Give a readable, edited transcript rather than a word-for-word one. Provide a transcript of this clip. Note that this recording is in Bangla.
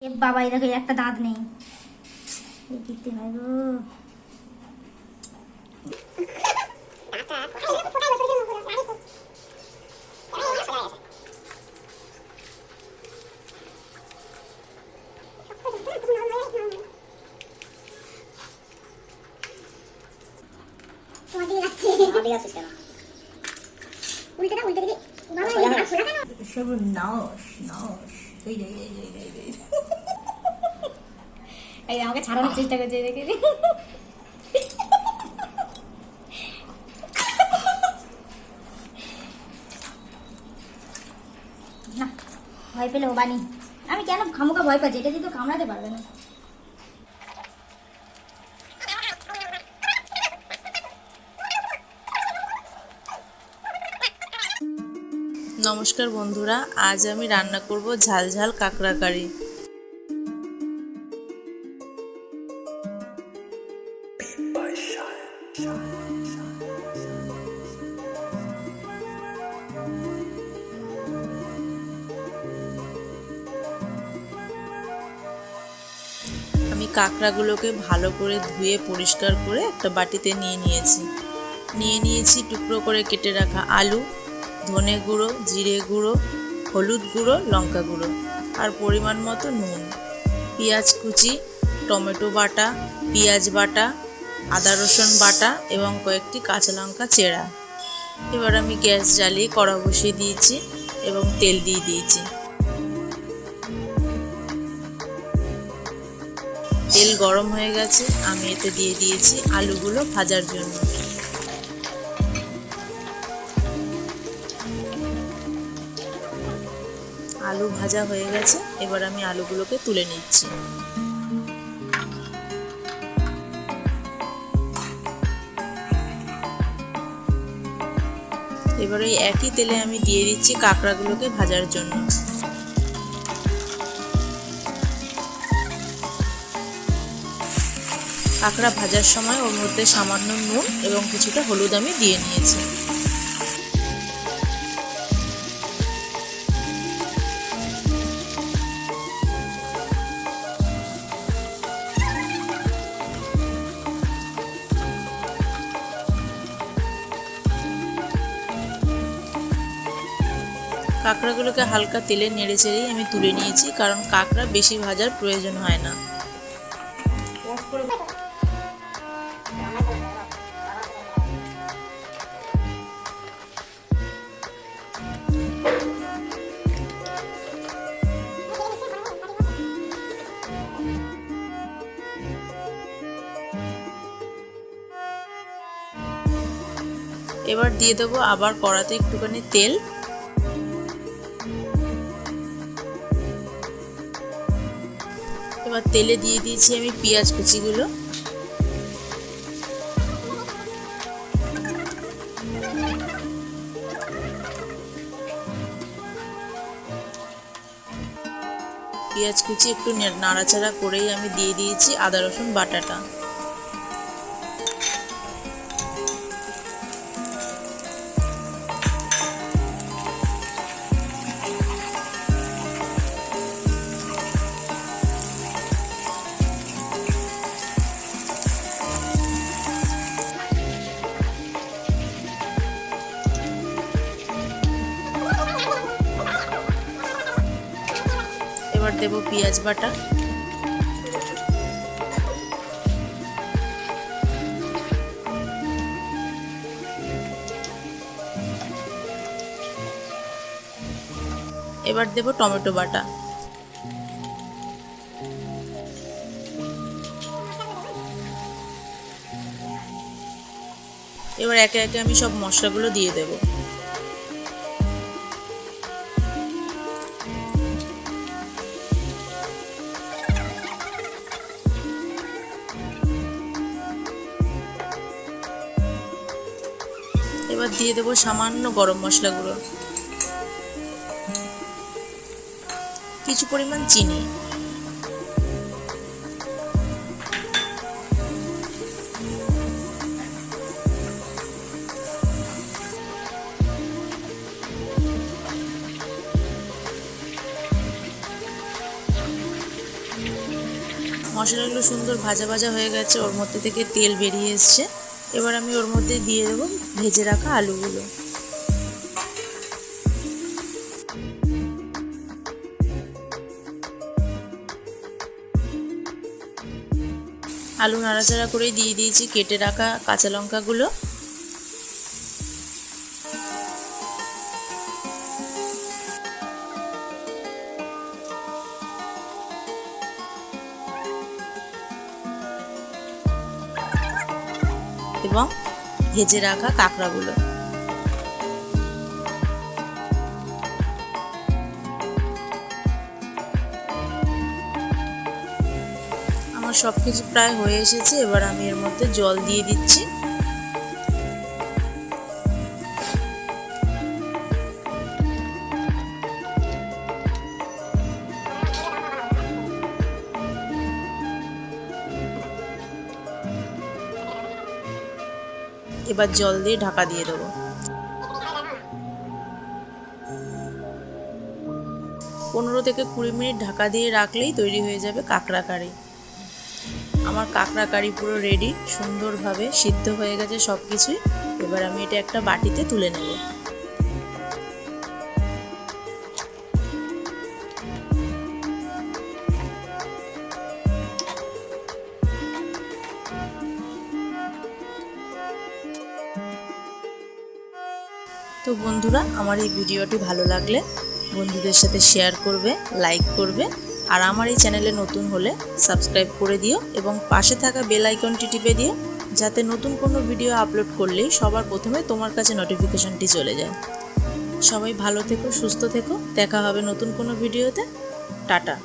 এ বাবা, এই দেখো একটা দাঁত নেই, এই দিতে হয় গো। আমাকে ছাড়ানোর চেষ্টা করছে, দেখে না, ভয় পেলে ও বানি। আমি কেন খামোকা ভয় পাচ্ছি? এটা দিয়ে তো কামড়াতে পারবে না। নমস্কার বন্ধুরা, আজ আমি রান্না করব ঝাল ঝাল কাঁকড়া কারি। আমি কাঁকড়াগুলোকে ভালো করে ধুয়ে পরিষ্কার করে একটা বাটিতে নিয়ে নিয়েছি টুকরো করে কেটে রাখা আলু, ধনে গুঁড়ো, জিরে গুঁড়ো, হলুদ গুঁড়ো, লঙ্কা গুঁড়ো আর পরিমাণ মতো নুন, পেঁয়াজ কুচি, টমেটো বাটা, পেঁয়াজ বাটা, আদা রসুন বাটা এবং কয়েকটি কাঁচা লঙ্কা চেরা। এবার আমি গ্যাস জ্বালিয়ে কড়া বসিয়ে দিয়েছি এবং তেল দিয়ে দিয়েছি। তেল গরম হয়ে গেছে, আমি এতে দিয়ে দিয়েছি আলুগুলো ভাজার জন্য। আলু ভাজা হয়ে গেছে, এবার আমি আলুগুলোকে তুলে নিচ্ছি। এবার এই একই তেলে আমি দিয়ে দিচ্ছি কাঁকড়াগুলোকে ভাজার জন্য। কাঁকড়া ভাজার সময় ওর মধ্যে সামান্য নুন এবং কিছুটা হলুদ আমি দিয়ে নিয়েছি। কাঁকড়াগুলোকে হালকা তেলে নেড়ে চেড়েই আমি তুলে নিয়েছি, কারণ কাঁকড়া বেশি ভাজার প্রয়োজন হয় না। এবার দিয়ে দেবো আবার কড়াতে একটুখানি তেল। এবার তেলে দিয়ে দিয়েছি আমি পেঁয়াজ কুচিগুলো। পেঁয়াজ কুচি একটু নাড়াচাড়া করেই আমি দিয়ে দিয়েছি আদা রসুন বাটাটা। এবার দেব পেঁয়াজ বাটা। এবার দেব টমেটো বাটা। এবার একে একে আমি সব মশলাগুলো দিয়ে দেব। এবার দিয়ে দেবো সামান্য গরম মশলা গুঁড়ো, কিছু পরিমাণ চিনি, মশলাগুলো সুন্দর ভাজা ভাজা হয়ে গেছে, ওর মধ্যে থেকে তেল বেরিয়ে এসছে। এবার আমি ওর মধ্যে দিয়ে দেবো ভেজে রাখা আলুগুলো। আলু নাড়াচাড়া করে দিয়ে দিয়েছি কেটে রাখা কাঁচা লঙ্কাগুলো। এবং ভেজে রাখা কাঁকড়াগুলো। আমার সব কিছু প্রায় হয়ে এসেছে। এবার আমি এর মধ্যে জল দিয়ে দিচ্ছি। এবার জল দিয়ে ঢাকা দিয়ে দেবো। 15 থেকে 20 মিনিট ঢাকা দিয়ে রাখলেই তৈরি হয়ে যাবে কাঁকড়া কারি। আমার কাঁকড়া কারি পুরো রেডি, সুন্দরভাবে সিদ্ধ হয়ে গেছে সব কিছুই। এবার আমি এটা একটা বাটিতে তুলে নেব। তো বন্ধুরা, আমার এই ভিডিওটি ভালো লাগলে বন্ধুদের সাথে শেয়ার করবে, লাইক করবে, আর আমার এই চ্যানেলে নতুন হলে সাবস্ক্রাইব করে দিও এবং পাশে থাকা বেল আইকনটি টিপে দিও, যাতে নতুন কোনো ভিডিও আপলোড করলেই সবার প্রথমে তোমার কাছে নোটিফিকেশনটি চলে যায়। সবাই ভালো থেকো, সুস্থ থেকো, দেখা হবে নতুন কোনো ভিডিওতে। টাটা।